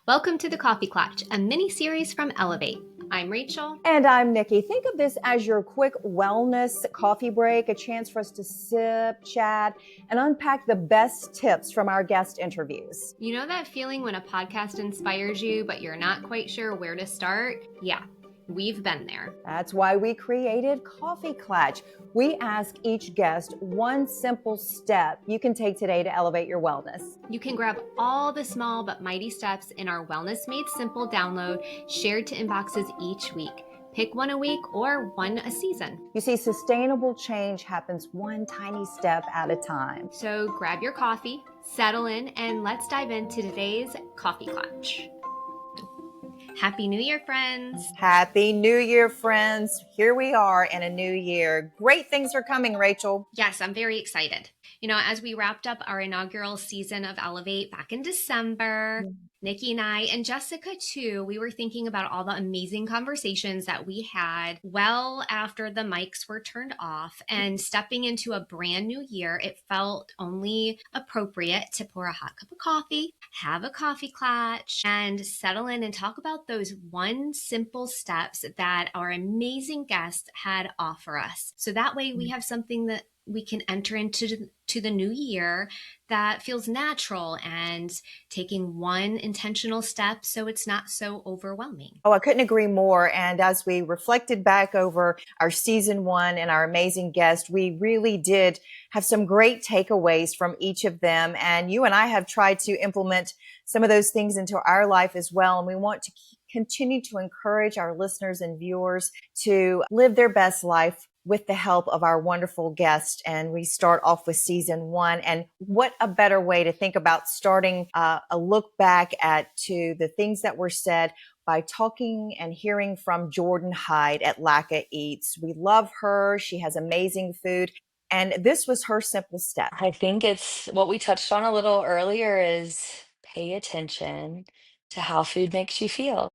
Welcome to the Coffee Klatch, a mini-series from Elevate. I'm Rachel. And I'm Nickie. Think of this as your quick wellness coffee break, a chance for us to sip, chat, and unpack the best tips from our guest interviews. You know that feeling when a podcast inspires you, but you're not quite sure where to start? Yeah, we've been there. That's why we created Coffee Klatch. We ask each guest one simple step you can take today to elevate your wellness. You can grab all the small but mighty steps in our Wellness Made Simple download shared to inboxes each week. Pick one a week or one a season. You see, sustainable change happens one tiny step at a time. So grab your coffee, settle in, and let's dive into today's Coffee Klatch. Happy New Year, friends. Happy New Year, friends. Here we are in a new year. Great things are coming, Rachel. Yes, I'm very excited. You know, as we wrapped up our inaugural season of Elevate back in December, Nickie and I, and Jessica too, we were thinking about all the amazing conversations that we had well after the mics were turned off. And stepping into a brand new year, it felt only appropriate to pour a hot cup of coffee, have a coffee klatch, and settle in and talk about those one simple steps that our amazing guests had offer us. So that way we have something that we can enter into the new year that feels natural and taking one intentional step so it's not so overwhelming. Oh, I couldn't agree more. And as we reflected back over our season one and our amazing guest, we really did have some great takeaways from each of them. And you and I have tried to implement some of those things into our life as well. And we want to continue to encourage our listeners and viewers to live their best life with the help of our wonderful guest. And we start off with season one. And what a better way to think about starting a look back to the things that were said by talking and hearing from Jordan Hyde at Lacka Eats. We love her. She has amazing food. And this was her simple step. I think it's what we touched on a little earlier is pay attention to how food makes you feel.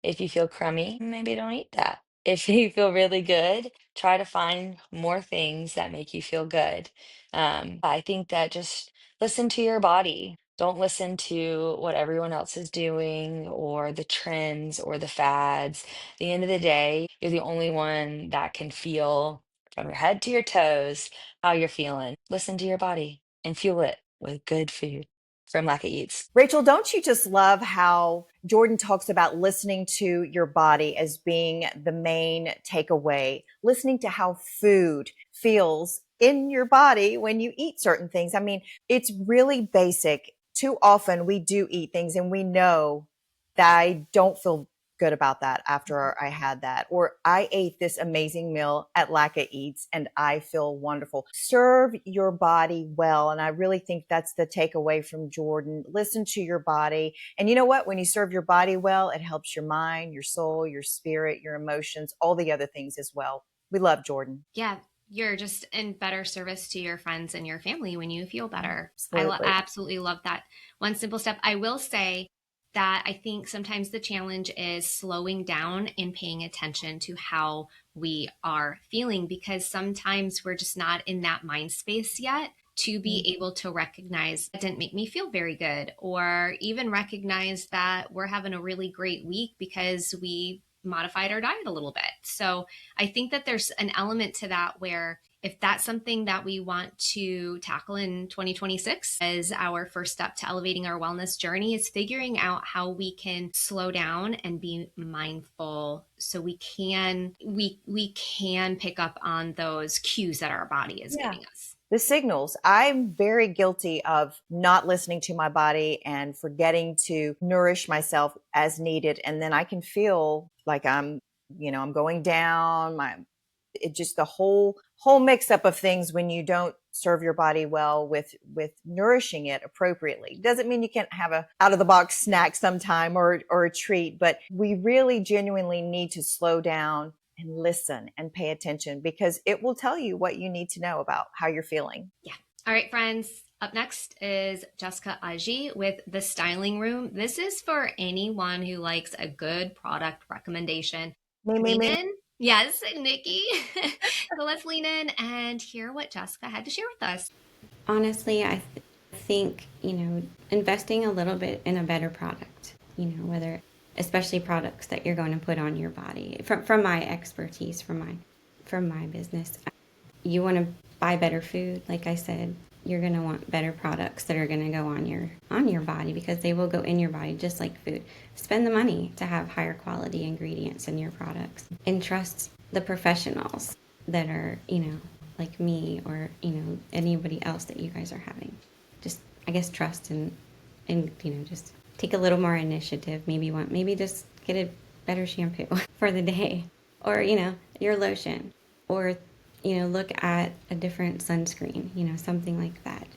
If you feel crummy, maybe don't eat that. If you feel really good, try to find more things that make you feel good. I think that just listen to your body. Don't listen to what everyone else is doing or the trends or the fads. At the end of the day, you're the only one that can feel from your head to your toes how you're feeling. Listen to your body and fuel it with good food from Lacka Eats. Rachel, don't you just love how Jordan talks about listening to your body as being the main takeaway, listening to how food feels in your body when you eat certain things? I mean, it's really basic. Too often we do eat things and we know that I don't feel good about that after I had that, or I ate this amazing meal at Lacka Eats and I feel wonderful. Serve your body well. And I really think that's the takeaway from Jordan. Listen to your body. And you know what? When you serve your body well, it helps your mind, your soul, your spirit, your emotions, all the other things as well. We love Jordan. Yeah, you're just in better service to your friends and your family when you feel better. Absolutely. I absolutely love that one simple step. I will say that I think sometimes the challenge is slowing down and paying attention to how we are feeling, because sometimes we're just not in that mind space yet to be able to recognize it didn't make me feel very good, or even recognize that we're having a really great week because we modified our diet a little bit. So I think that there's an element to that where if that's something that we want to tackle in 2026 as our first step to elevating our wellness journey, is figuring out how we can slow down and be mindful so we can pick up on those cues that our body is giving us. The signals. I'm very guilty of not listening to my body and forgetting to nourish myself as needed. And then I can feel like I'm going down. It just the whole mix up of things when you don't serve your body well with nourishing it appropriately. Doesn't mean you can't have a out of the box snack sometime or a treat, but we really genuinely need to slow down and listen and pay attention, because it will tell you what you need to know about how you're feeling. Yeah. All right, friends. Up next is Jessica Aji with The Styling Room. This is for anyone who likes a good product recommendation. Lean in. Yes, Nickie. So let's lean in and hear what Jessica had to share with us. Honestly, I think, investing a little bit in a better product. whether, especially products that you're going to put on your body. From my expertise, from my business, you want to buy better food. Like I said, you're going to want better products that are going to go on your body, because they will go in your body just like food. Spend the money to have higher quality ingredients in your products, and trust the professionals that are, like me, or anybody else that you guys are having. Just, I guess, trust, and just take a little more initiative. Maybe just get a better shampoo for the day, or your lotion, or look at a different sunscreen, something like that.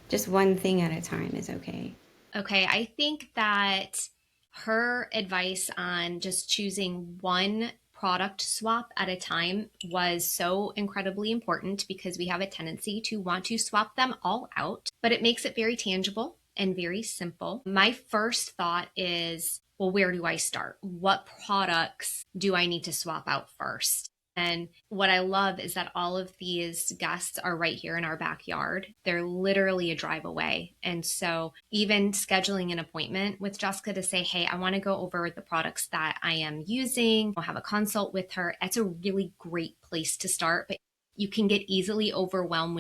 Just one thing at a time is okay. Okay, I think that her advice on just choosing one product swap at a time was so incredibly important, because we have a tendency to want to swap them all out, but it makes it very tangible and very simple. My first thought is, well, where do I start? What products do I need to swap out first? And what I love is that all of these guests are right here in our backyard. They're literally a drive away. And so, even scheduling an appointment with Jessica to say, hey, I want to go over the products that I am using, I'll have a consult with her. That's a really great place to start. But you can get easily overwhelmed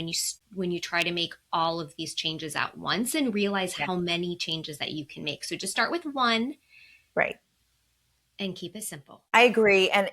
when you try to make all of these changes at once and realize Yeah. how many changes that you can make. So just start with one Right. and keep it simple. I agree. And,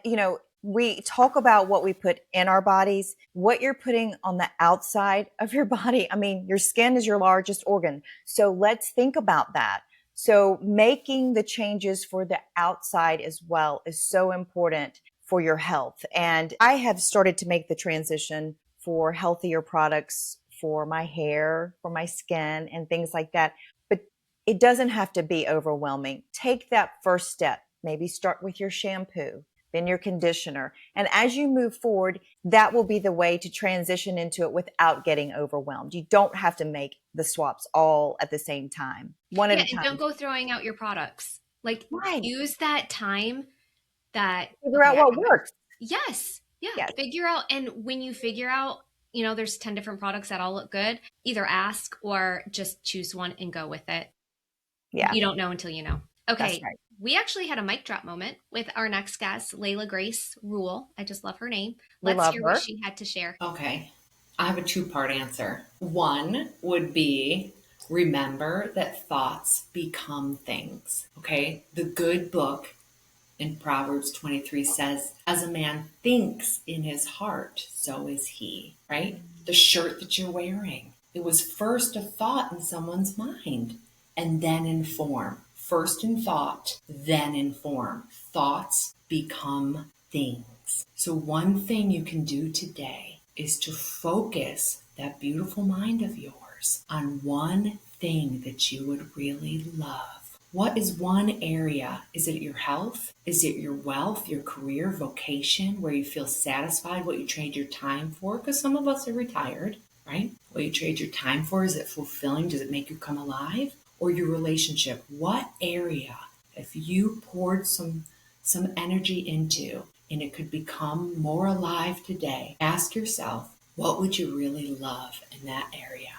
we talk about what we put in our bodies, what you're putting on the outside of your body. I mean, your skin is your largest organ. So let's think about that. So making the changes for the outside as well is so important for your health. And I have started to make the transition for healthier products for my hair, for my skin, and things like that. But it doesn't have to be overwhelming. Take that first step. Maybe start with your shampoo, then your conditioner. And as you move forward, that will be the way to transition into it without getting overwhelmed. You don't have to make the swaps all at the same time, one at Yeah, a and time. don't go throwing out your products. Like, Right. use that time that, Figure okay, out what works. yes, yeah, Yes. figure out. And when you figure out, there's 10 different products that all look good, either ask or just choose one and go with it. Yeah, You don't know until you know. that's Okay. right. We actually had a mic drop moment with our next guest, Layla Grace Rule. I just love her name. We Let's love hear what her. she had to share. Okay. I have a two-part answer. One would be remember that thoughts become things. Okay. The good book in Proverbs 23 says, as a man thinks in his heart, so is he, right? The shirt that you're wearing, it was first a thought in someone's mind and then in form. First in thought, then in form. Thoughts become things. So one thing you can do today is to focus that beautiful mind of yours on one thing that you would really love. What is one area? Is it your health? Is it your wealth, your career, vocation, where you feel satisfied, what you trade your time for? Because some of us are retired, right? What you trade your time for, is it fulfilling? Does it make you come alive? Or your relationship? What area, if you poured some energy into, and it could become more alive today, ask yourself, what would you really love in that area?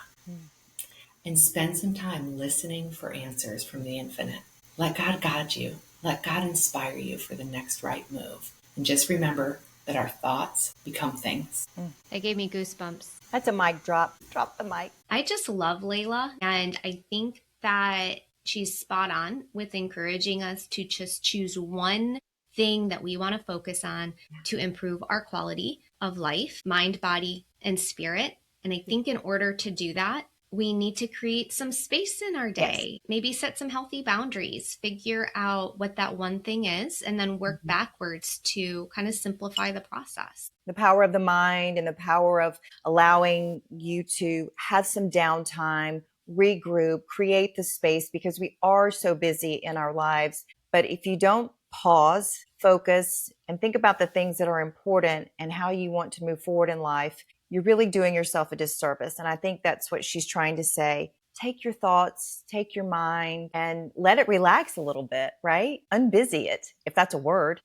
And spend some time listening for answers from the infinite. Let God guide you. Let God inspire you for the next right move. And just remember that our thoughts become things. That gave me goosebumps. That's a mic drop. Drop the mic. I just love Layla, and I think that she's spot on with encouraging us to just choose one thing that we want to focus on to improve our quality of life, mind, body, and spirit. And I think in order to do that, we need to create some space in our Yes. day, maybe set some healthy boundaries, figure out what that one thing is, and then work backwards to kind of simplify the process. The power of the mind and the power of allowing you to have some downtime, regroup, create the space, because we are so busy in our lives. But if you don't pause, focus, and think about the things that are important and how you want to move forward in life, you're really doing yourself a disservice. And I think that's what she's trying to say. Take your thoughts, take your mind, and let it relax a little bit, right? Unbusy it, if that's a word.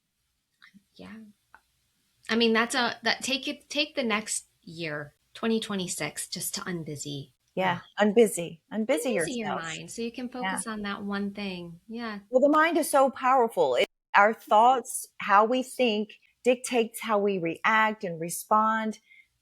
Yeah. I mean, take the next year, 2026, just to unbusy Yeah. Unbusy Busy your yourself. mind so you can Yeah. focus on that one thing. Yeah. Well, the mind is so powerful. Our thoughts, how we think, dictates how we react and respond.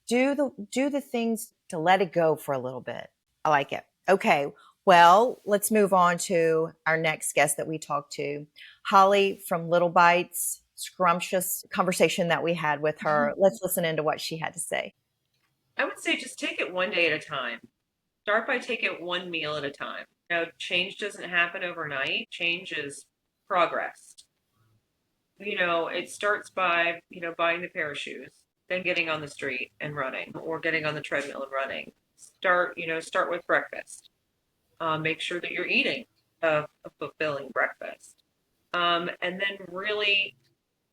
Do the things to let it go for a little bit. I like it. Okay. Well, let's move on to our next guest that we talked to, Holly from Little Bites. Scrumptious conversation that we had with her. Let's listen into what she had to say. I would say just take it one day at a time. Start by taking it one meal at a time. Change doesn't happen overnight. Change is progress. It starts by, buying the pair of shoes, then getting on the street and running, or getting on the treadmill and running. Start with breakfast. Make sure that you're eating a fulfilling breakfast. And then really,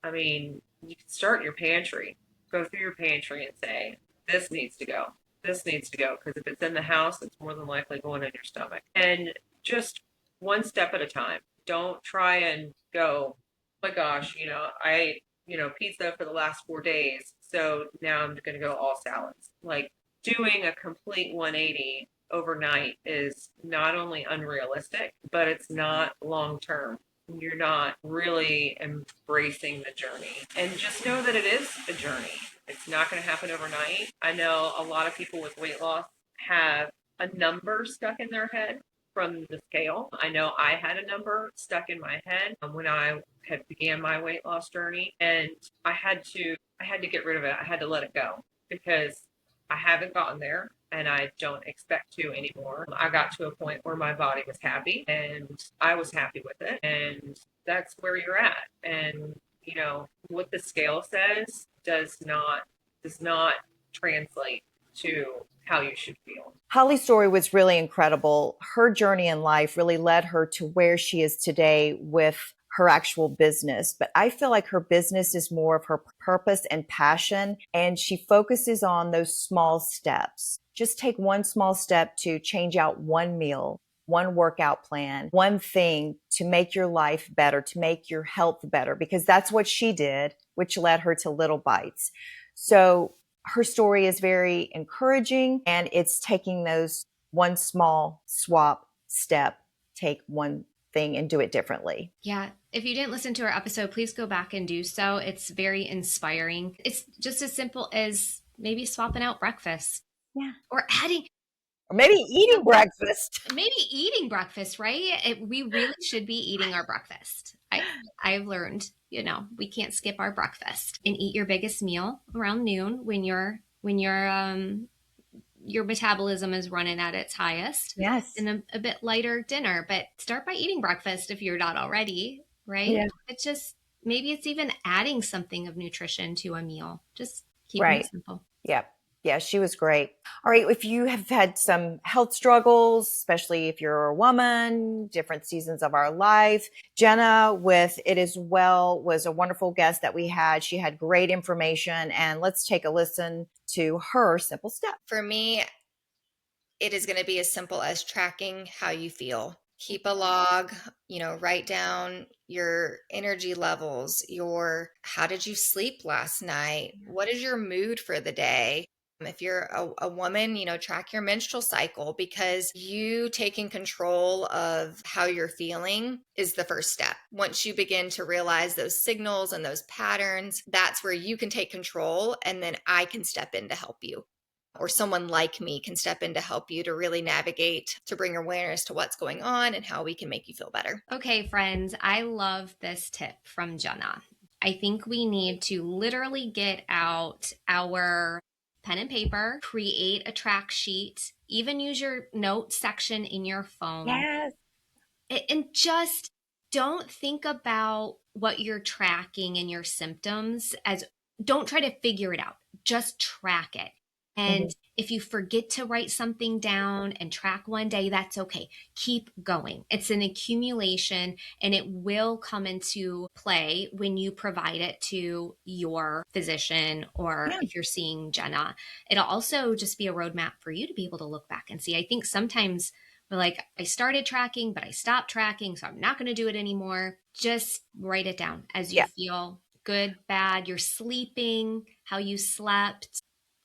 you can start in your pantry. Go through your pantry and say, this needs to go. This needs to go. Because if it's in the house, it's more than likely going in your stomach. And just one step at a time. Don't try and go, oh my gosh, I ate, pizza for the last 4 days. So now I'm going to go all salads. Like doing a complete 180 overnight is not only unrealistic, but it's not long term. You're not really embracing the journey. And just know that it is a journey. It's not going to happen overnight. I know a lot of people with weight loss have a number stuck in their head from the scale. I know I had a number stuck in my head when I had began my weight loss journey, and I had to get rid of it. I had to let it go because I haven't gotten there and I don't expect to anymore. I got to a point where my body was happy and I was happy with it. And that's where you're at. And, what the scale says does not translate to how you should feel. Holly's story was really incredible. Her journey in life really led her to where she is today with her actual business. But I feel like her business is more of her purpose and passion, and she focuses on those small steps. Just take one small step to change out one meal, one workout plan, one thing to make your life better, to make your health better, because that's what she did, which led her to Little Bites. So her story is very encouraging, and it's taking those one small step, take one thing and do it differently. Yeah. If you didn't listen to our episode, please go back and do so. It's very inspiring. It's just as simple as maybe swapping out breakfast. Yeah. Or adding, Or maybe eating breakfast. maybe eating breakfast, right? We really should be eating our breakfast. I've learned, we can't skip our breakfast, and eat your biggest meal around noon when your metabolism is running at its highest. Yes. And a bit lighter dinner, but start by eating breakfast if you're not already, right? Yeah. It's just, maybe it's even adding something of nutrition to a meal. Just keeping Right. it simple. Yep. Yeah, she was great. All right. If you have had some health struggles, especially if you're a woman, different seasons of our life, Jenna with It Is Well was a wonderful guest that we had. She had great information, and let's take a listen to her simple step. For me, it is going to be as simple as tracking how you feel. Keep a log, write down your energy levels, how did you sleep last night? What is your mood for the day? If you're a woman, track your menstrual cycle, because you taking control of how you're feeling is the first step. Once you begin to realize those signals and those patterns, that's where you can take control, and then I can step in to help you. Or someone like me can step in to help you to really navigate, to bring awareness to what's going on and how we can make you feel better. Okay, friends, I love this tip from Jenna. I think we need to literally get out our pen and paper, create a track sheet, even use your note section in your phone. Yes. And just don't think about what you're tracking and your symptoms as, don't try to figure it out. Just track it. And if you forget to write something down and track one day, that's okay. Keep going. It's an accumulation, and it will come into play when you provide it to your physician, or if you're seeing Jenna. It'll also just be a roadmap for you to be able to look back and see. I think sometimes we're like, I started tracking, but I stopped tracking, so I'm not going to do it anymore. Just write it down as you feel, good, bad, you're sleeping, how you slept.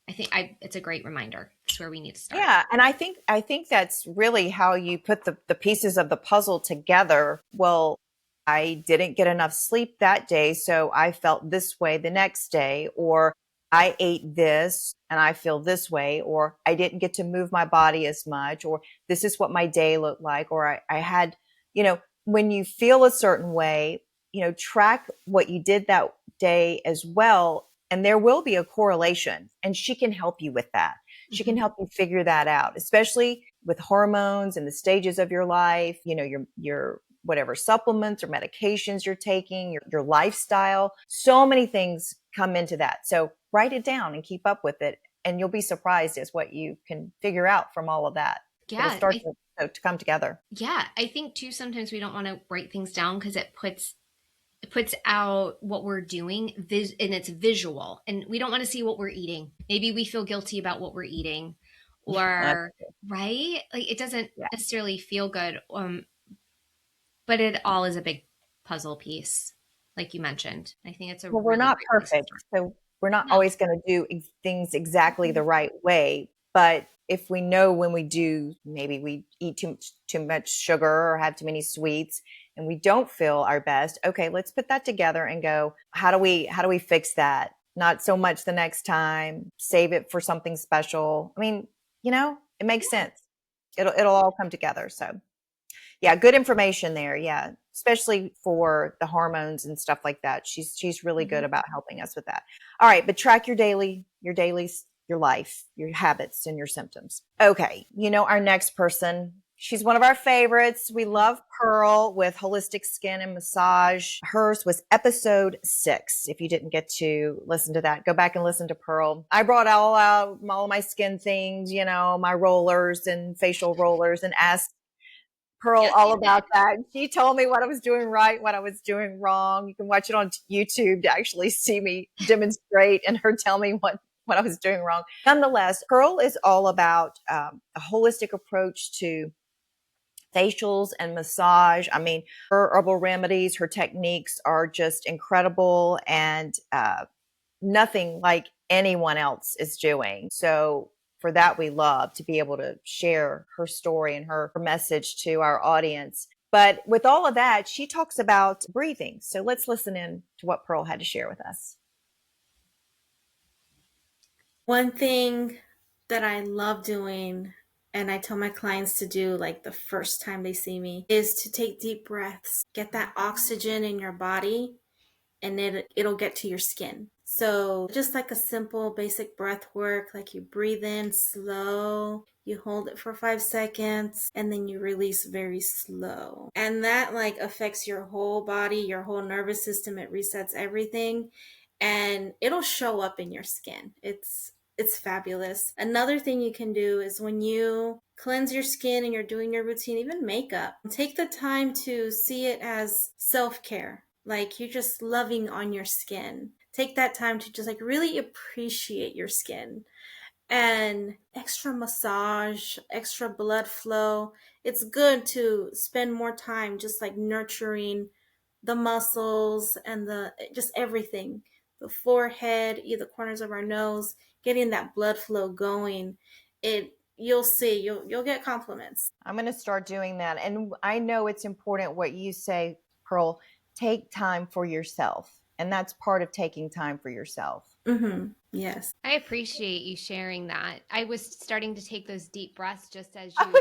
it's a great reminder. It's where we need to start. Yeah, and I think that's really how you put the pieces of the puzzle together. Well, I didn't get enough sleep that day, so I felt this way the next day, or I ate this and I feel this way, or I didn't get to move my body as much, or this is what my day looked like, or I had, when you feel a certain way, track what you did that day as well, and there will be a correlation, and she can help you with that. She can help you figure that out, especially with hormones and the stages of your life, your whatever supplements or medications you're taking, your lifestyle. So many things come into that. So write it down and keep up with it. And you'll be surprised as what you can figure out from all of that. It'll Yeah. start to come together. Yeah. I think too, sometimes we don't want to write things down because it puts out what we're doing and it's visual, and we don't want to see what we're eating. Maybe we feel guilty about what we're eating, or right, like it doesn't Yeah. necessarily feel good, but it all is a big puzzle piece, like you mentioned. I think it's a Well, we're really not great place to perfect, start. so we're not No. always going to do things exactly the right way. But if we know when we do, maybe we eat too much sugar or have too many sweets, and we don't feel our best. Okay, let's put that together and go. How do we fix that? Not so much the next time. Save it for something special. I mean, it makes sense. It'll all come together. So yeah, good information there. Yeah, especially for the hormones and stuff like that. She's really good about helping us with that. All right, but track your life, your habits, and your symptoms. Okay, our next person. She's one of our favorites. We love Pearl with holistic skin and massage. Hers was episode 6. If you didn't get to listen to that, go back and listen to Pearl. I brought all out all my skin things, my rollers and facial rollers, and asked Pearl Yes, all you about did. that. She told me what I was doing right, what I was doing wrong. You can watch it on YouTube to actually see me demonstrate and her tell me what I was doing wrong. Nonetheless, Pearl is all about a holistic approach to facials and massage. I mean, her herbal remedies, her techniques are just incredible, and nothing like anyone else is doing. So for that, we love to be able to share her story and her message to our audience. But with all of that, she talks about breathing. So let's listen in to what Pearl had to share with us. One thing that I love doing, and I tell my clients to do like the first time they see me, is to take deep breaths, get that oxygen in your body, and it'll get to your skin. So just like a simple basic breath work, like you breathe in slow, you hold it for 5 seconds, and then you release very slow. And that like affects your whole body, your whole nervous system. It resets everything, and it'll show up in your skin. It's fabulous. Another thing you can do is when you cleanse your skin and you're doing your routine, even makeup, take the time to see it as self-care. Like you're just loving on your skin. Take that time to just like really appreciate your skin. And extra massage, extra blood flow. It's good to spend more time just like nurturing the muscles and the just everything, the forehead, the corners of our nose, getting that blood flow going. You'll see, you'll get compliments. I'm going to start doing that. And I know it's important what you say, Pearl, take time for yourself. And that's part of taking time for yourself. Yes. I appreciate you sharing that. I was starting to take those deep breaths just as I you.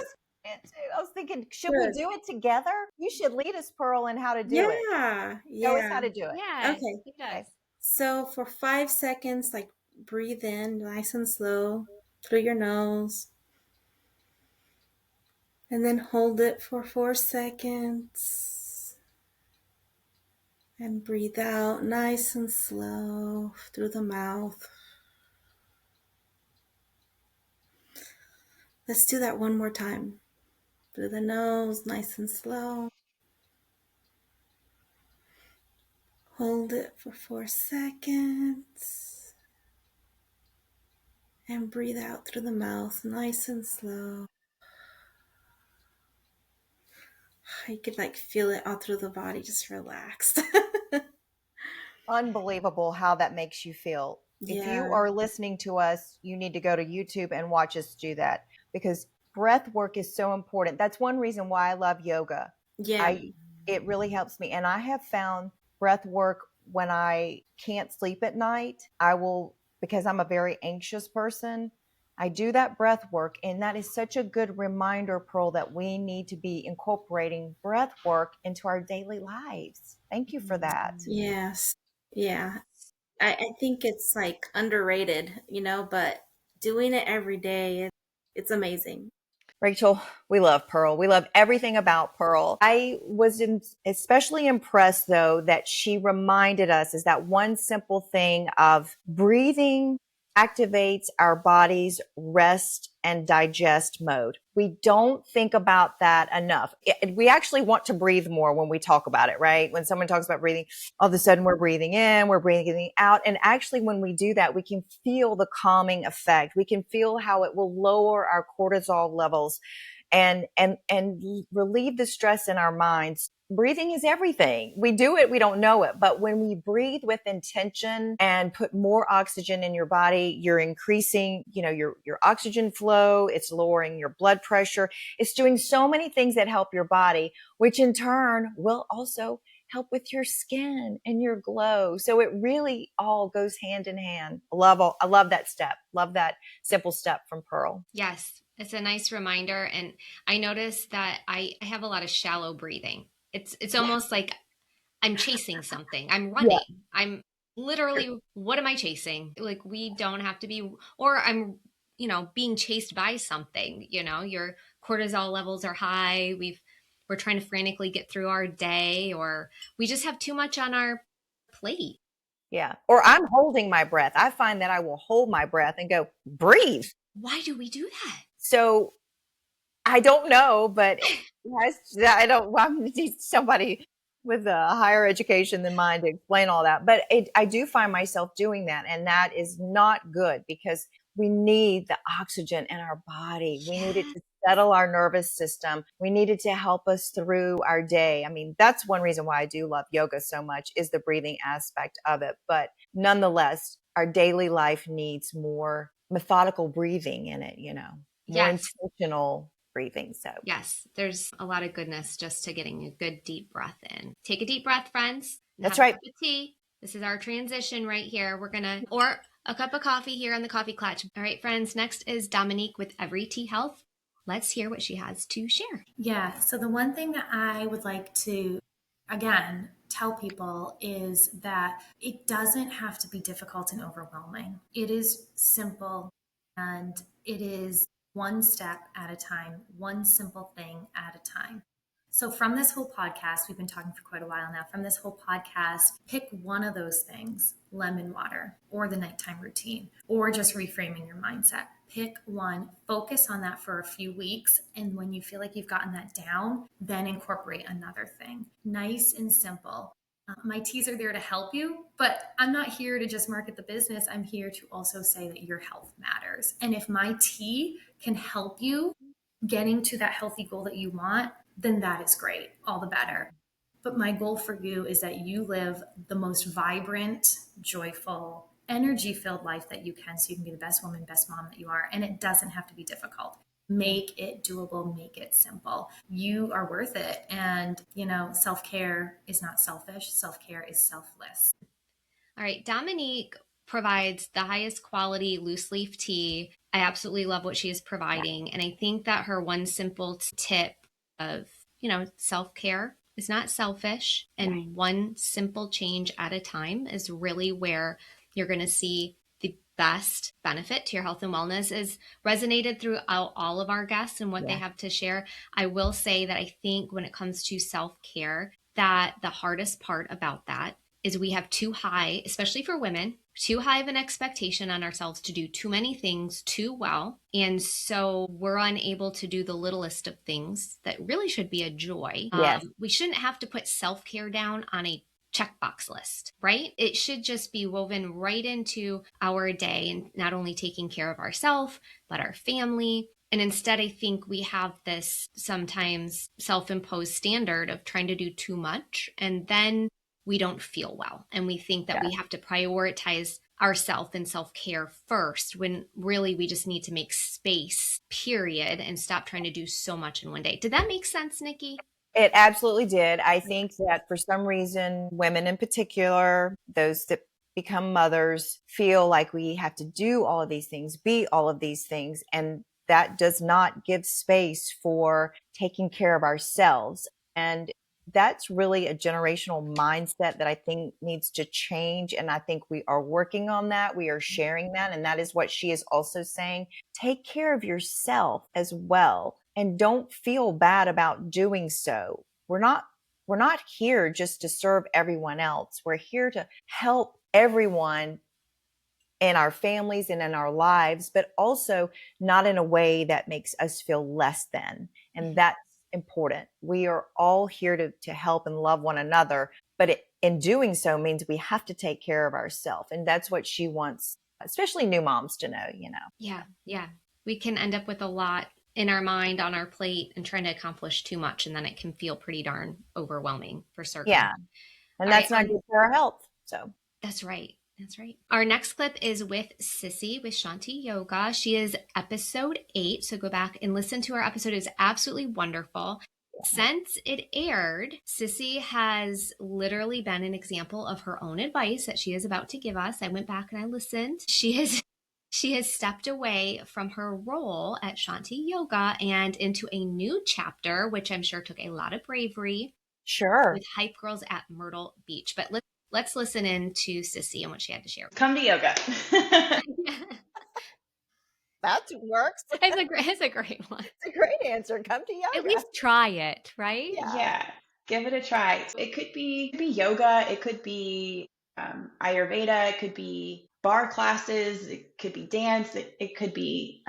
was thinking, should we do it together? You should lead us, Pearl, in how to do it. Yeah. Show us Yeah. how to do it. Yeah, Okay. he does. Okay. So for 5 seconds, like breathe in nice and slow through your nose. And then hold it for 4 seconds. And breathe out nice and slow through the mouth. Let's do that one more time. Through the nose, nice and slow. Hold it for 4 seconds. And breathe out through the mouth, nice and slow. You could like feel it all through the body, just relaxed. Unbelievable how that makes you feel. If you Yeah. are listening to us, you need to go to YouTube and watch us do that, because breath work is so important. That's one reason why I love yoga. Yeah. I It really helps me, and I have found breath work when I can't sleep at night. I will, because I'm a very anxious person, I do that breath work, and that is such a good reminder, Pearl, that we need to be incorporating breath work into our daily lives. Thank you for that. Yes. Yeah. I think it's like underrated, but doing it every day, it's amazing. Rachel, we love Pearl. We love everything about Pearl. I was especially impressed, though, that she reminded us is that one simple thing of breathing activates our body's rest and digest mode. We don't think about that enough. We actually want to breathe more when we talk about it, right? When someone talks about breathing, all of a sudden we're breathing in, we're breathing out. And actually, when we do that, we can feel the calming effect. We can feel how it will lower our cortisol levels and relieve the stress in our minds. Breathing is everything. We do it, we don't know it. But when we breathe with intention and put more oxygen in your body, you're increasing, your oxygen flow. It's lowering your blood pressure. It's doing so many things that help your body, which in turn will also help with your skin and your glow. So it really all goes hand in hand. I love that step. Love that simple step from Pearl. Yes, it's a nice reminder. And I notice that I have a lot of shallow breathing. It's almost like I'm chasing something. I'm Yeah. running. I'm literally, what am I chasing? Like, we don't have to be, or I'm, being chased by something. Your cortisol levels are high. We're trying to frantically get through our day, or we just have too much on our plate. Yeah. Or I'm holding my breath. I find that I will hold my breath and go, breathe. Why do we do that? So I don't know, but I don't, I'm going to need somebody with a higher education than mine to explain all that. But I do find myself doing that. And that is not good, because we need the oxygen in our body. We need it Yeah. to settle our nervous system. We need it to help us through our day. I mean, that's one reason why I do love yoga so much, is the breathing aspect of it. But nonetheless, our daily life needs more methodical breathing in it, more Yes. intentional breathing. So Yes, there's a lot of goodness just to getting a good deep breath in. Take a deep breath, friends, and that's have a right. cup of tea. This is our transition right here. Or a cup of coffee here on the Coffee Klatch. All right, friends, next is Dominique with Every Tea Health. Let's hear what she has to share. Yeah. So the one thing that I would like to, again, tell people is that it doesn't have to be difficult and overwhelming. It is simple, and it is one step at a time, one simple thing at a time. So, from this whole podcast, we've been talking for quite a while now. From this whole podcast, pick one of those things: lemon water, or the nighttime routine, or just reframing your mindset. Pick one, focus on that for a few weeks. And when you feel like you've gotten that down, then incorporate another thing. Nice and simple. My teas are there to help you, but I'm not here to just market the business. I'm here to also say that your health matters. And if my tea can help you getting to that healthy goal that you want, then that is great, all the better. But my goal for you is that you live the most vibrant, joyful, energy filled life that you can, so you can be the best woman, best mom that you are. And it doesn't have to be difficult. Make it doable, make it simple. You are worth it. And, self care is not selfish, self care is selfless. All right, Dominique provides the highest quality loose leaf tea. I absolutely love what she is providing. And I think that her one simple tip of, self care is not selfish, and one simple change at a time is really where you're going to see the best benefit to your health and wellness, is resonated throughout all of our guests and what they have to share. I will say that I think when it comes to self care, that the hardest part about that is we have too high, especially for women, too high of an expectation on ourselves to do too many things too well. And so we're unable to do the littlest of things that really should be a joy. Yes. We shouldn't have to put self-care down on a checkbox list, right? It should just be woven right into our day, and not only taking care of ourselves, but our family. And instead, I think we have this sometimes self-imposed standard of trying to do too much, and then we don't feel well. And we think that we have to prioritize ourselves and self-care first, when really we just need to make space, period, and stop trying to do so much in one day. Did that make sense, Nickie? It absolutely did. I think that for some reason, women in particular, those that become mothers, feel like we have to do all of these things, be all of these things. And that does not give space for taking care of ourselves. And that's really a generational mindset that I think needs to change. And I think we are working on that. We are sharing that. And that is what she is also saying. Take care of yourself as well. And don't feel bad about doing so. We're not here just to serve everyone else. We're here to help everyone in our families and in our lives, but also not in a way that makes us feel less than. And that's important. We are all here to help and love one another, but in doing so means we have to take care of ourselves. And that's what she wants, especially new moms, to know, you know. Yeah. We can end up with a lot in our mind, on our plate, and trying to accomplish too much, and then it can feel pretty darn overwhelming for certain. Yeah. And All that's right, not good for our health. So that's right. That's right. Our next clip is with Sissy with Shanti Yoga. She is episode 8. So go back and listen to her episode. It's absolutely wonderful. Since it aired, Sissy has literally been an example of her own advice that she is about to give us. I went back and I listened. She has stepped away from her role at Shanti Yoga and into a new chapter, which I'm sure took a lot of bravery. sure. With Hype Girls at Myrtle Beach. But let's listen in to Sissy and what she had to share. Come to yoga. That works. It's a great one. It's a great answer. Come to yoga. At least try it, right? Yeah, give it a try. It could be yoga. It could be Ayurveda. It could be bar classes. It could be dance. It could be,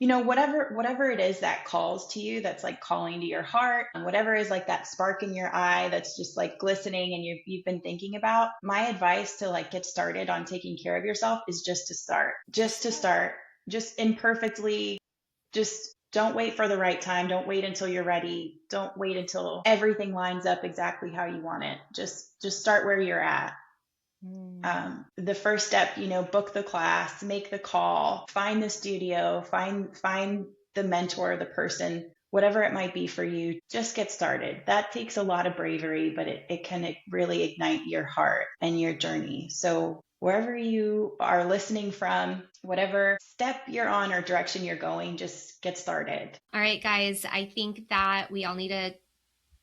whatever it is that calls to you, that's like calling to your heart, and whatever is like that spark in your eye that's just like glistening and you've been thinking about. My advice to like get started on taking care of yourself is just to start, just imperfectly. Just don't wait for the right time. Don't wait until you're ready. Don't wait until everything lines up exactly how you want it. Just start where you're at. The first step, book the class, make the call, find the studio, find the mentor, the person, whatever it might be for you. Just get started. That takes a lot of bravery, but it can really ignite your heart and your journey. So wherever you are listening from, whatever step you're on or direction you're going, just get started. All right, guys, I think that we all need to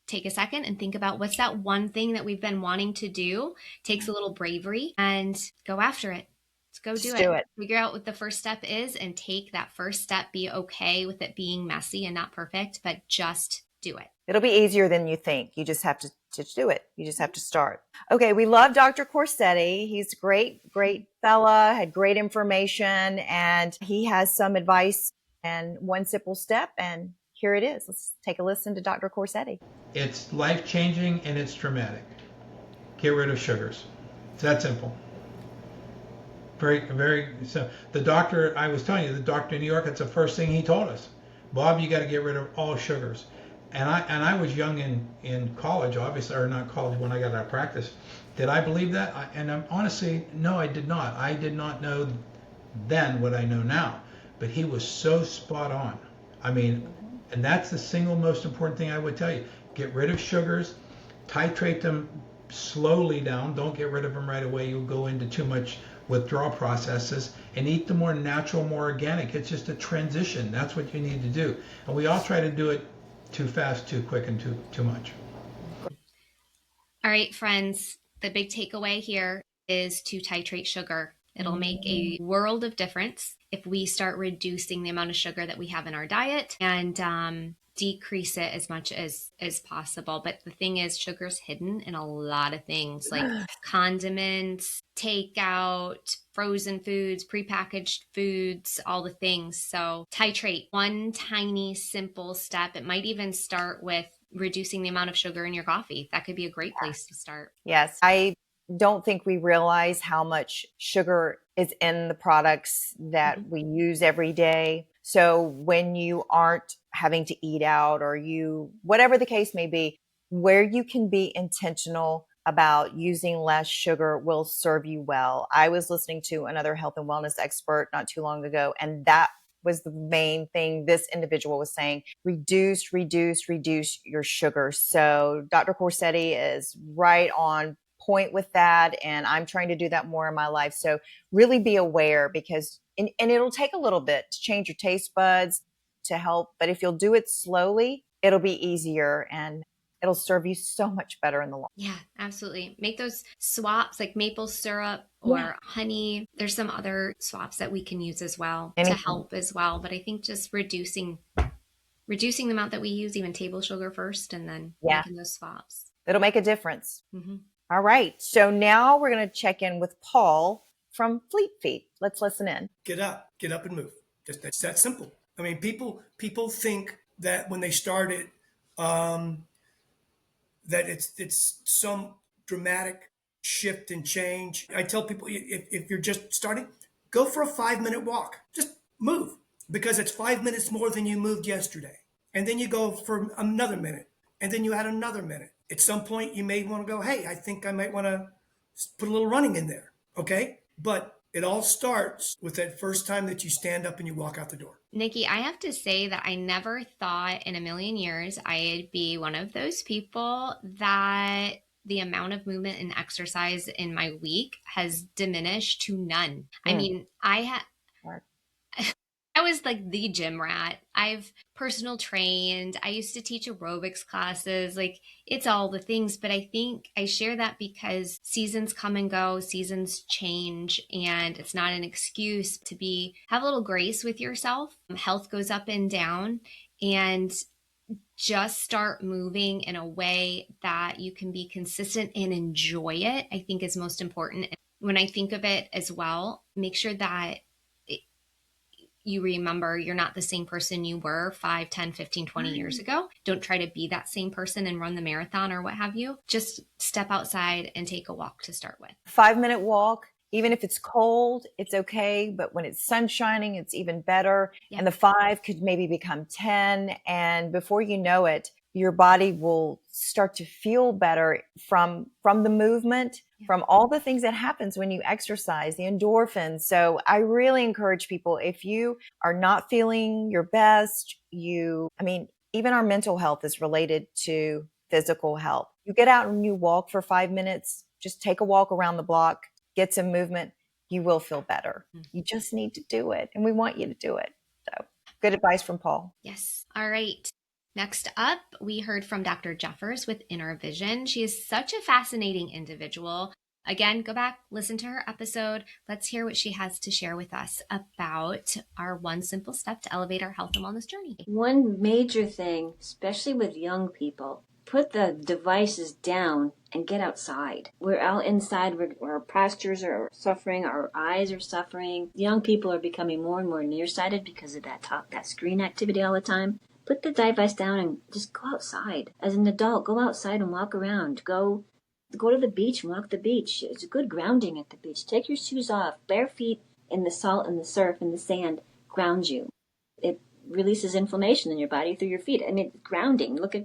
take a second and think about what's that one thing that we've been wanting to do. Takes a little bravery, and go after it. Let's go do it. Figure out what the first step is and take that first step. Be okay with it being messy and not perfect, but just do it. It'll be easier than you think. You just have to do it. You just have to start. Okay, we love Dr. Corsetti. He's a great fella, had great information, and he has some advice and one simple step, and here it is. Let's take a listen to Dr. Corsetti. It's life-changing and it's dramatic. Get rid of sugars. It's that simple. Very. So the doctor, I was telling you, the doctor in New York, that's the first thing he told us. Bob, you got to get rid of all sugars. And I was young in college, obviously, or not college, when I got out of practice. Did I believe that? Honestly, no, I did not. I did not know then what I know now. But he was so spot on. I mean, and that's the single most important thing I would tell you. Get rid of sugars, titrate them slowly down. Don't get rid of them right away. You'll go into too much withdrawal processes, and eat the more natural, more organic. It's just a transition. That's what you need to do. And we all try to do it too fast, too quick, and too much. All right, friends, the big takeaway here is to titrate sugar. It'll make a world of difference if we start reducing the amount of sugar that we have in our diet and decrease it as much as possible. But the thing is, sugar's hidden in a lot of things like condiments, takeout, frozen foods, prepackaged foods, all the things. So titrate, one tiny simple step. It might even start with reducing the amount of sugar in your coffee. That could be a great place to start. Yes. I don't think we realize how much sugar is in the products that we use every day. So when you aren't having to eat out, or whatever the case may be, where you can be intentional about using less sugar will serve you well. I was listening to another health and wellness expert not too long ago, and that was the main thing this individual was saying: reduce, reduce, reduce your sugar. So Dr. Corsetti is right on point with that, and I'm trying to do that more in my life. So really be aware, because and it'll take a little bit to change your taste buds to help, but if you'll do it slowly, it'll be easier and it'll serve you so much better in the long. Yeah, absolutely. Make those swaps like maple syrup or honey. There's some other swaps that we can use as well to Anything. help as well. But I think just reducing the amount that we use, even table sugar first, and then Yeah, making those swaps. it'll make a difference. Hmm. All right. So now we're going to check in with Paul from Fleet Feet. Let's listen in. Get up and move. Just that's that simple. I mean, people think that when they start it, that it's some dramatic shift and change. I tell people, if you're just starting, go for a 5-minute walk. Just move, because it's 5 minutes more than you moved yesterday. And then you go for another minute, and then you add another minute. At some point, you may want to go, hey, I think I might want to put a little running in there. Okay. But it all starts with that first time that you stand up and you walk out the door. Nickie, I have to say that I never thought in a million years I'd be one of those people that the amount of movement and exercise in my week has diminished to none. I mean, I was like the gym rat. I've personal trained. I used to teach aerobics classes. Like, it's all the things. But I think I share that because seasons come and go, seasons change, and it's not an excuse to have a little grace with yourself. Health goes up and down, and just start moving in a way that you can be consistent and enjoy it, I think is most important. When I think of it as well, make sure that you remember you're not the same person you were 5, 10, 15, 20 years ago. Don't try to be that same person and run the marathon or what have you. Just step outside and take a walk to start with. 5-minute walk, even if it's cold, it's okay. But when it's sun shining, it's even better. Yeah. And the 5 could maybe become 10. And before you know it, your body will start to feel better from the movement, from all the things that happens when you exercise, the endorphins. So I really encourage people, if you are not feeling your best, even our mental health is related to physical health. You get out and you walk for 5 minutes, just take a walk around the block, get some movement, you will feel better. You just need to do it. And we want you to do it. So good advice from Paul. Yes. All right. Next up, we heard from Dr. Jeffers with Inner Vision. She is such a fascinating individual. Again, go back, listen to her episode. Let's hear what she has to share with us about our one simple step to elevate our health and wellness journey. One major thing, especially with young people, put the devices down and get outside. We're out inside, our postures are suffering, our eyes are suffering. Young people are becoming more and more nearsighted because of that screen activity all the time. Put the device down and just go outside. As an adult, go outside and walk around. Go to the beach and walk the beach. It's a good grounding at the beach. Take your shoes off. Bare feet in the salt and the surf and the sand grounds you. It releases inflammation in your body through your feet. I mean, grounding. Look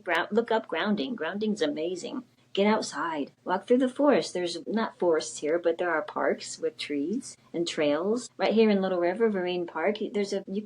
up grounding. Grounding's amazing. Get outside. Walk through the forest. There's not forests here, but there are parks with trees and trails. Right here in Little River Marine Park, you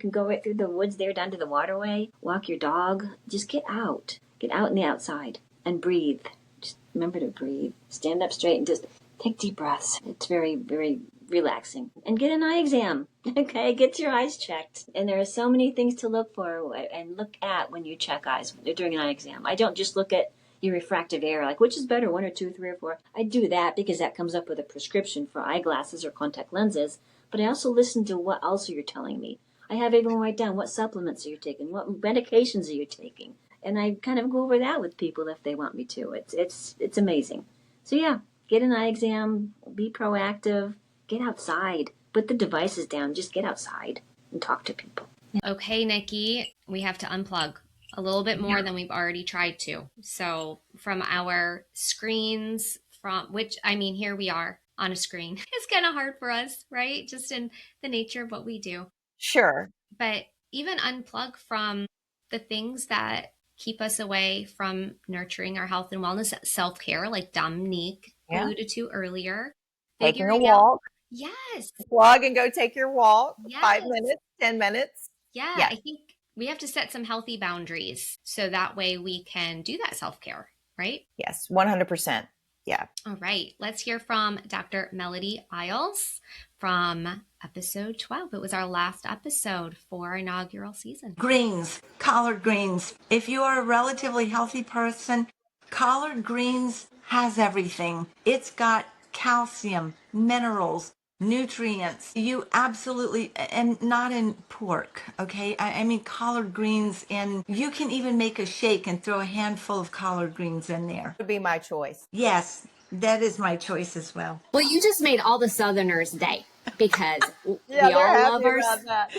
can go right through the woods there down to the waterway. Walk your dog. Just get out. Get out in the outside and breathe. Just remember to breathe. Stand up straight and just take deep breaths. It's very, very relaxing. And get an eye exam. Okay, get your eyes checked. And there are so many things to look for and look at when you check eyes during an eye exam. I don't just look at your refractive error, like which is better, 1 or 2, 3 or 4. I do that because that comes up with a prescription for eyeglasses or contact lenses. But I also listen to what else you're telling me. I have everyone write down what supplements are you taking, what medications are you taking, and I kind of go over that with people if they want me to. It's amazing. So yeah, get an eye exam, be proactive, get outside, put the devices down, just get outside and talk to people. Okay, Nickie, we have to unplug a little bit more than we've already tried to. So from our screens, here we are on a screen. It's kind of hard for us, right? Just in the nature of what we do. Sure. But even unplug from the things that keep us away from nurturing our health and wellness. Self-care, like Dominique alluded to earlier. Taking a Figuring out, walk, yes, plug and go take your walk, yes, 5 minutes, 10 minutes. yeah. Yes. I think we have to set some healthy boundaries so that way we can do that self-care, right? Yes, 100%. Yeah. All right, let's hear from Dr. Melody Isles from episode 12. It was our last episode for our inaugural season. Greens, collard greens. If you are a relatively healthy person, collard greens has everything. It's got calcium, minerals, nutrients. You absolutely, and not in pork, okay? I mean collard greens, and you can even make a shake and throw a handful of collard greens in there. Would be my choice. Yes, that is my choice as well. Well, you just made all the Southerners' day because Yeah, we they're all happy love our about that.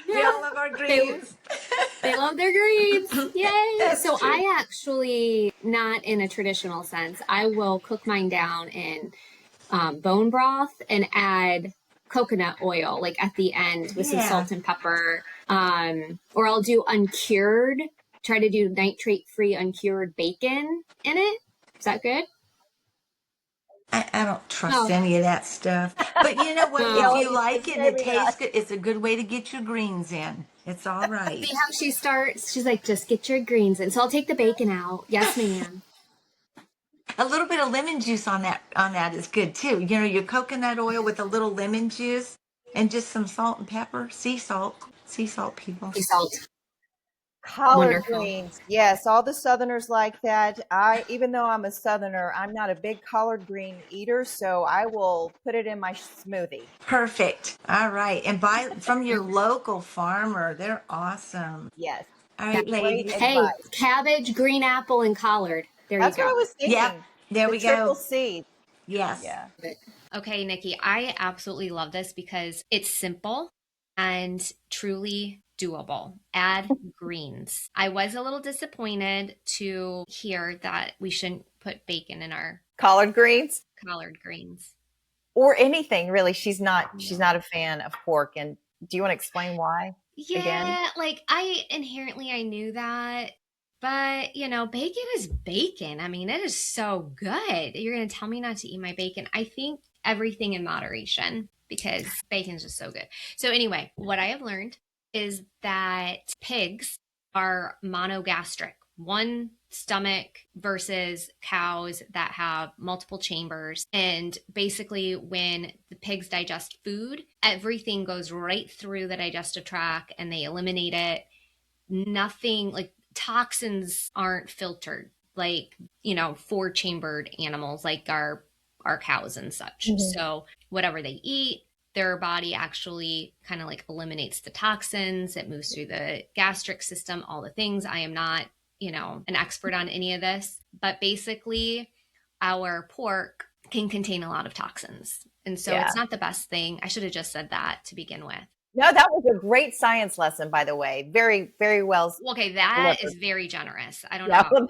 We all love our greens. they love their greens. Yay! That's So true. I actually, not in a traditional sense, I will cook mine down in bone broth and add coconut oil, like at the end with some salt and pepper. Or I'll do uncured. Try to do nitrate-free uncured bacon in it. Is that good? I don't trust any of that stuff. But you know what? If you like it and it tastes good, it's a good way to get your greens in. It's all right. See how she starts? She's like, just get your greens in. So I'll take the bacon out. Yes, ma'am. A little bit of lemon juice on that is good too. You know, your coconut oil with a little lemon juice and just some salt and pepper. Sea salt, people. Sea salt. Collard Wonderful. greens. Yes, all the Southerners like that. Even though I'm a Southerner, I'm not a big collard green eater, so I will put it in my smoothie. Perfect. All right. And buy from your local farmer. They're awesome. Yes. All right, ladies. Hey, cabbage, green apple, and collard. There That's you go. what I was thinking. Yep. There we Triple go. C. Yes. Yeah. Okay, Nickie, I absolutely love this because it's simple and truly doable. Add greens. I was a little disappointed to hear that we shouldn't put bacon in our Collard greens collard greens. or anything really. She's not a fan of pork. And do you want to explain why? Yeah, again? like I knew that, but bacon is bacon. I mean, it is so good. You're going to tell me not to eat my bacon. I think everything in moderation because bacon is just so good. So anyway, what I have learned is that pigs are monogastric, one stomach versus cows that have multiple chambers. And basically, when the pigs digest food, everything goes right through the digestive tract and they eliminate it. Nothing like toxins aren't filtered like, four chambered animals like our cows and such. Mhm. So whatever they eat, their body actually kind of like eliminates the toxins. It moves through the gastric system, all the things. I am not, an expert on any of this, but basically our pork can contain a lot of toxins. And so it's not the best thing. I should have just said that to begin with. No, that was a great science lesson, by the way. Very, very well. Okay, that is very generous. I don't know.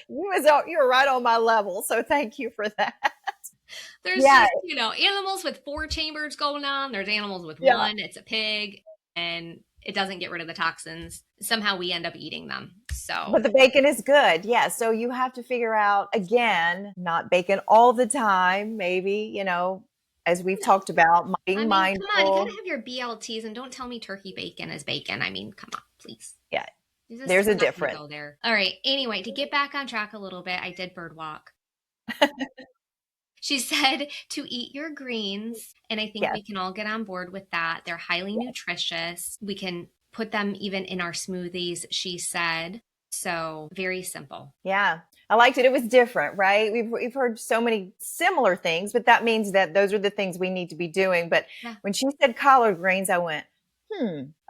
You were right on my level, so thank you for that. There's just, animals with four chambers going on. There's animals with one. It's a pig, and it doesn't get rid of the toxins. Somehow we end up eating them. So, but the bacon is good. Yeah. So you have to figure out, again, not bacon all the time. Maybe, as we've talked about, being mindful. Come on, you gotta have your BLTs, and don't tell me turkey bacon is bacon. I mean, come on, please. Yeah. There's a difference. Go there. All right. Anyway, to get back on track a little bit, I did bird walk. She said to eat your greens, and I think we can all get on board with that. They're highly nutritious. We can put them even in our smoothies, she said. So very simple. Yeah. I liked it. It was different, right? We've heard so many similar things, but that means that those are the things we need to be doing. But when she said collard greens, I went,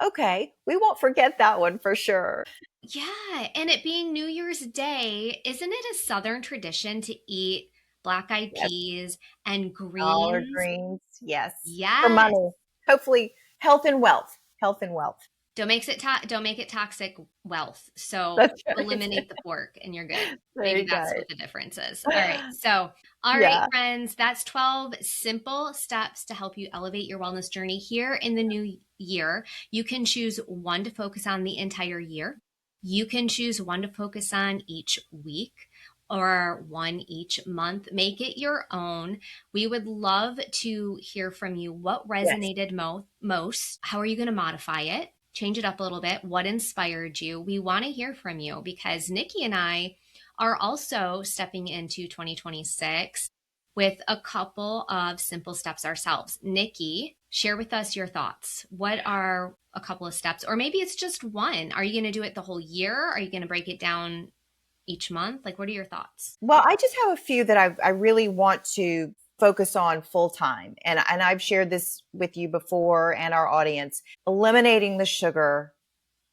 okay, we won't forget that one for sure. Yeah. And it being New Year's Day, isn't it a Southern tradition to eat black-eyed peas and greens? Collard greens, yes. Yes. For money. Hopefully health and wealth. Health and wealth. Don't make it toxic wealth. So eliminate the pork and you're good. Maybe that's what the difference is. All right. So, right, friends, that's 12 simple steps to help you elevate your wellness journey here in the new year. You can choose one to focus on the entire year. You can choose one to focus on each week or one each month. Make it your own. We would love to hear from you. What Yes. resonated most? How are you going to modify it? Change it up a little bit. What inspired you? We want to hear from you because Nickie and I are also stepping into 2026 with a couple of simple steps ourselves. Nickie, share with us your thoughts. What are a couple of steps? Or maybe it's just one. Are you going to do it the whole year? Are you going to break it down each month? Like, what are your thoughts? Well, I just have a few that I really want to focus on full time. And I've shared this with you before and our audience. Eliminating the sugar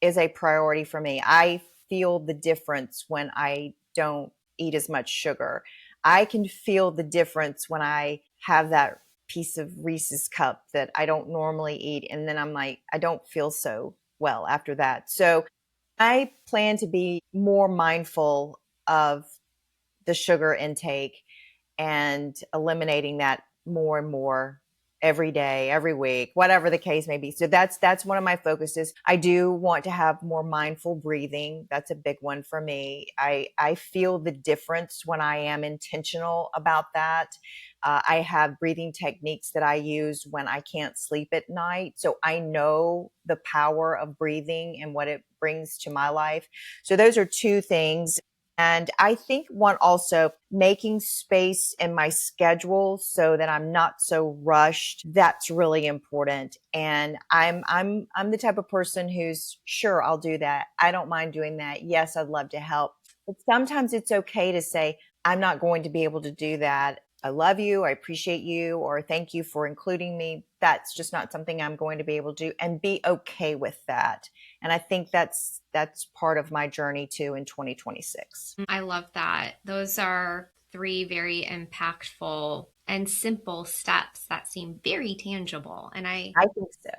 is a priority for me. I feel the difference when I don't eat as much sugar. I can feel the difference when I have that piece of Reese's cup that I don't normally eat. And then I'm like, I don't feel so well after that. So I plan to be more mindful of the sugar intake and eliminating that more and more every day, every week, whatever the case may be. So that's one of my focuses. I do want to have more mindful breathing. That's a big one for me. I feel the difference when I am intentional about that. I have breathing techniques that I use when I can't sleep at night. So I know the power of breathing and what it brings to my life. So those are two things. And I think one also making space in my schedule so that I'm not so rushed. That's really important. And I'm the type of person who's sure I'll do that. I don't mind doing that. Yes, I'd love to help. But sometimes it's okay to say, I'm not going to be able to do that. I love you. I appreciate you, or thank you for including me. That's just not something I'm going to be able to do, and be okay with that. And I think that's part of my journey too in 2026. I love that. Those are three very impactful and simple steps that seem very tangible. And I think so.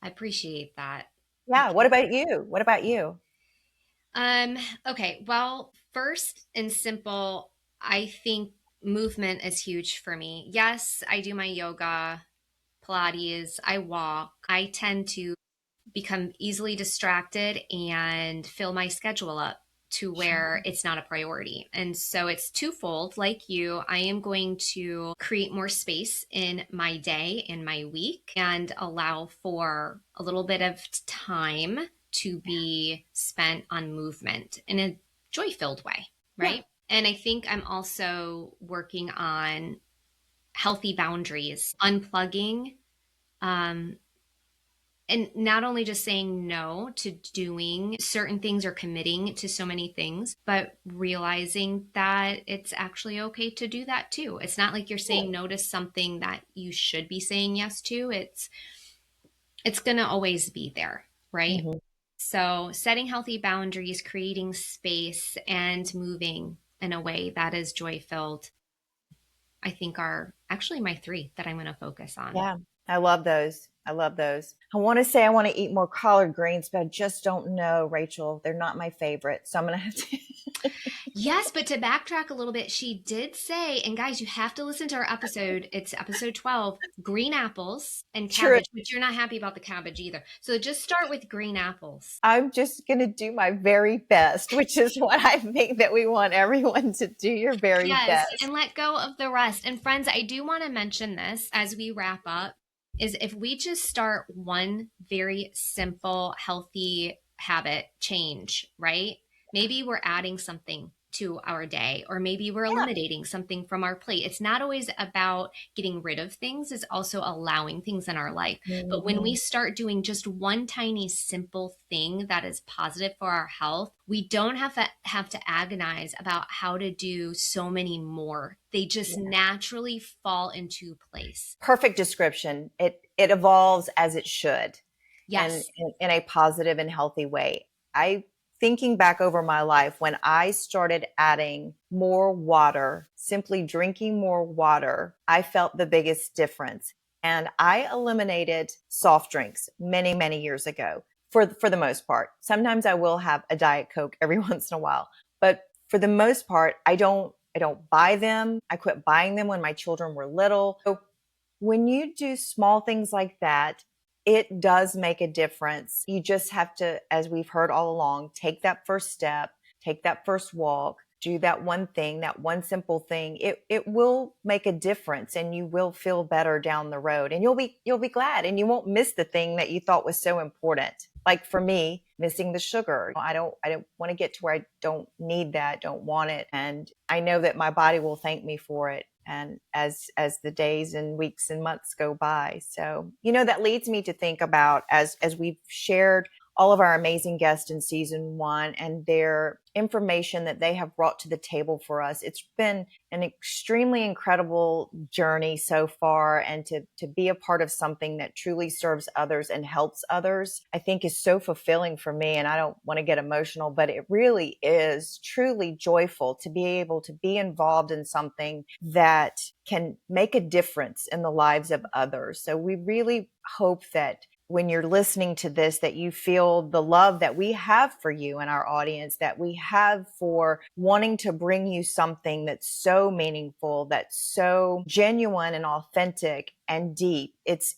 appreciate that. Yeah. What about you? What about you? Okay. Well, first and simple, I think movement is huge for me. Yes, I do my yoga, Pilates, I walk. I tend to become easily distracted and fill my schedule up to where it's not a priority. And so it's twofold. Like you, I am going to create more space in my day, in my week, and allow for a little bit of time to be spent on movement in a joy filled way, right? Yeah. And I think I'm also working on healthy boundaries, unplugging, um, and not only just saying no to doing certain things or committing to so many things, but realizing that it's actually okay to do that too. It's not like you're saying no to something that you should be saying yes to. It's going to always be there, right? Mm-hmm. So setting healthy boundaries, creating space, and moving in a way that is joy filled, I think are actually my three that I'm going to focus on. Yeah, I love those. I love those. I want to say I want to eat more collard greens, but I just don't know, Rachel. They're not my favorite. So I'm going to have to. Yes, but to backtrack a little bit, she did say, and guys, you have to listen to our episode. It's episode 12, green apples and cabbage, but you're not happy about the cabbage either. So just start with green apples. I'm just going to do my very best, which is what I think that we want everyone to do, your very best. And let go of the rest. And friends, I do want to mention this as we wrap up, is if we just start one very simple, healthy habit change, right? Maybe we're adding something to our day, or maybe we're eliminating something from our plate. It's not always about getting rid of things, it's also allowing things in our life. Mm-hmm. But when we start doing just one tiny simple thing that is positive for our health, we don't have to agonize about how to do so many more. They just naturally fall into place. Perfect description. It evolves as it should. Yes. And in a positive and healthy way. Thinking back over my life, when I started adding more water, simply drinking more water, I felt the biggest difference. And I eliminated soft drinks many, many years ago for the most part. Sometimes I will have a Diet Coke every once in a while, but for the most part, I don't buy them. I quit buying them when my children were little. So when you do small things like that, it does make a difference. You just have to, as we've heard all along, take that first step, take that first walk, do that one thing, that one simple thing. It will make a difference, and you will feel better down the road, and you'll be glad, and you won't miss the thing that you thought was so important. Like for me, missing the sugar. I don't want to get to where I don't need that, don't want it. And I know that my body will thank me for it. And as the days and weeks and months go by. So, that leads me to think about, as we've shared all of our amazing guests in season 1 and their information that they have brought to the table for us. It's been an extremely incredible journey so far, and to be a part of something that truly serves others and helps others, I think is so fulfilling for me. And I don't want to get emotional, but it really is truly joyful to be able to be involved in something that can make a difference in the lives of others. So we really hope that when you're listening to this, that you feel the love that we have for you and our audience, that we have for wanting to bring you something that's so meaningful, that's so genuine and authentic and deep. This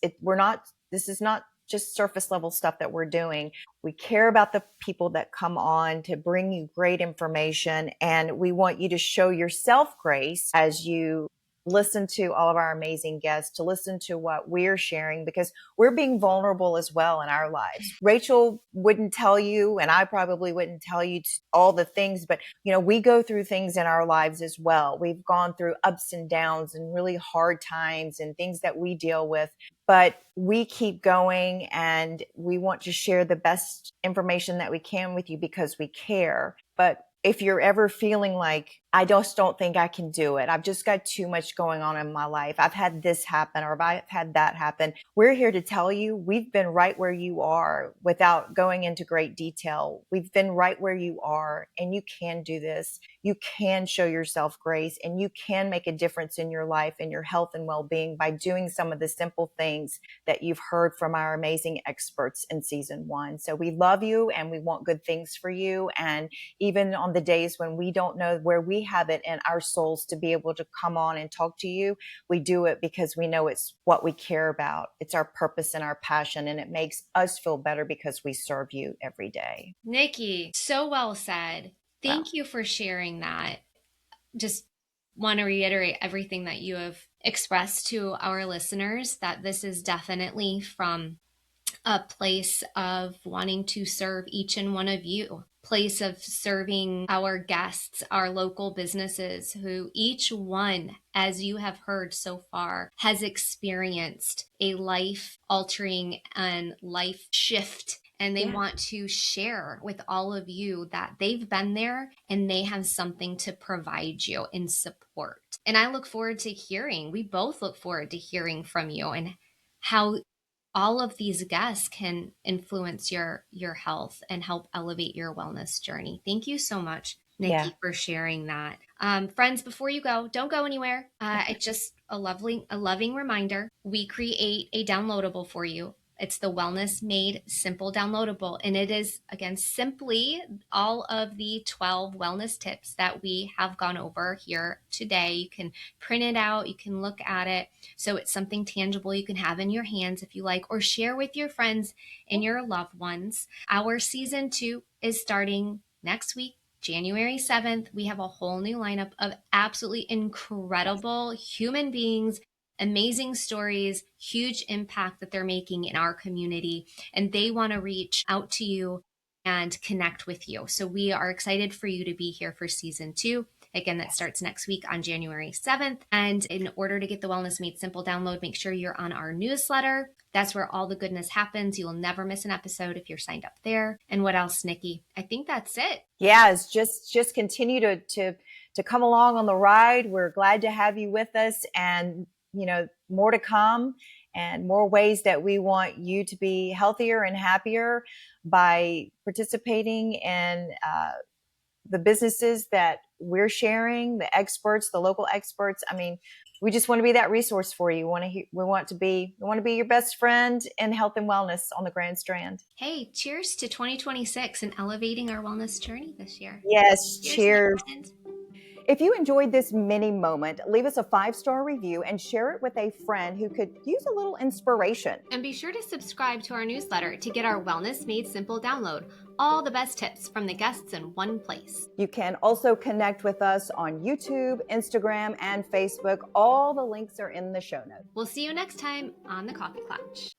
is not just surface level stuff that we're doing. We care about the people that come on to bring you great information, and we want you to show yourself grace as you listen to all of our amazing guests, to listen to what we're sharing, because we're being vulnerable as well in our lives. Rachel wouldn't tell you, and I probably wouldn't tell you all the things, but we go through things in our lives as well. We've gone through ups and downs and really hard times and things that we deal with, but we keep going, and we want to share the best information that we can with you because we care. But if you're ever feeling like, I just don't think I can do it, I've just got too much going on in my life, I've had this happen, or I've had that happen, we're here to tell you we've been right where you are. Without going into great detail, we've been right where you are, and you can do this. You can show yourself grace, and you can make a difference in your life and your health and well-being by doing some of the simple things that you've heard from our amazing experts in season 1. So we love you, and we want good things for you. And even on the days when we don't know where we have it in our souls to be able to come on and talk to you, we do it because we know it's what we care about. It's our purpose and our passion, and it makes us feel better because we serve you every day. Nickie, so well said. Thank you for sharing that. Just want to reiterate everything that you have expressed to our listeners, that this is definitely from a place of wanting to serve each and one of you, place of serving our guests, our local businesses, who each one, as you have heard so far, has experienced a life altering and life shift. And they want to share with all of you that they've been there and they have something to provide you in support. And I look forward to hearing, we both look forward to hearing from you and how all of these guests can influence your health and help elevate your wellness journey. Thank you so much, Nickie, for sharing that. Friends, before you go, don't go anywhere. It's just a loving reminder. We create a downloadable for you. It's the Wellness Made Simple downloadable. And it is, again, simply all of the 12 wellness tips that we have gone over here today. You can print it out, you can look at it. So it's something tangible you can have in your hands if you like, or share with your friends and your loved ones. Our season 2 is starting next week, January 7th. We have a whole new lineup of absolutely incredible human beings, amazing stories, huge impact that they're making in our community. And they want to reach out to you and connect with you. So we are excited for you to be here for season 2. Again, that starts next week on January 7th. And in order to get the Wellness Made Simple download, make sure you're on our newsletter. That's where all the goodness happens. You will never miss an episode if you're signed up there. And what else, Nickie? I think that's it. Yeah, it's just continue to come along on the ride. We're glad to have you with us, and more to come, and more ways that we want you to be healthier and happier by participating in the businesses that we're sharing, the experts, the local experts. I mean, we just want to be that resource for you. We want to be your best friend in health and wellness on the Grand Strand. Hey, cheers to 2026 and elevating our wellness journey this year. Yes, cheers. If you enjoyed this mini moment, leave us a 5-star review and share it with a friend who could use a little inspiration. And be sure to subscribe to our newsletter to get our Wellness Made Simple download. All the best tips from the guests in one place. You can also connect with us on YouTube, Instagram, and Facebook. All the links are in the show notes. We'll see you next time on the Coffee Klatch.